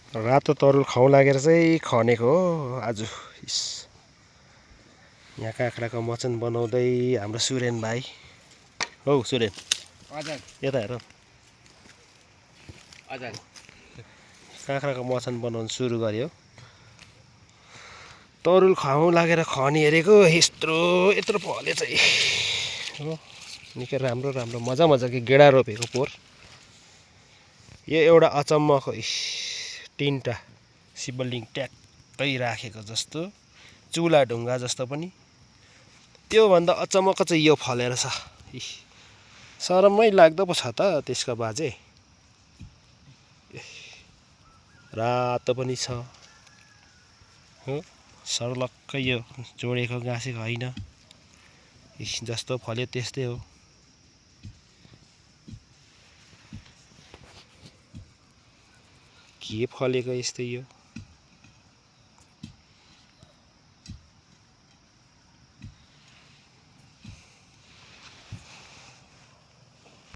रातो तरुल खाउँ लागेर चाहिँ खनेको हो आज। यहाँ काँक्राको मचन बनाउँदै हाम्रो सुरेन भाइ। हौ सुरेन, हजुर यता हेर। हजुर काँक्राको मचन बनाउनु सुरु गर्यो। तरुल खाउँ लागेर खनी हेरेको, यत्रो फले चाहिँ हो। निकै राम्रो राम्रो मजाको गेडा रोपेको पोहोर। यो एउटा अचम्मको तिनवटा शिवलिङ्ग ट्याक्कै राखेको जस्तो, चुला ढुङ्गा जस्तो पनि। त्योभन्दा अचम्मको चाहिँ यो फलेर छ। शरमै लाग्दो पो छ त त्यसको बाजे। रातो पनि छ हो, सर्लक्कै यो जोडेको गाँसेको होइन। जस्तो फल्यो त्यस्तै हो। के फलेको यस्तै यो।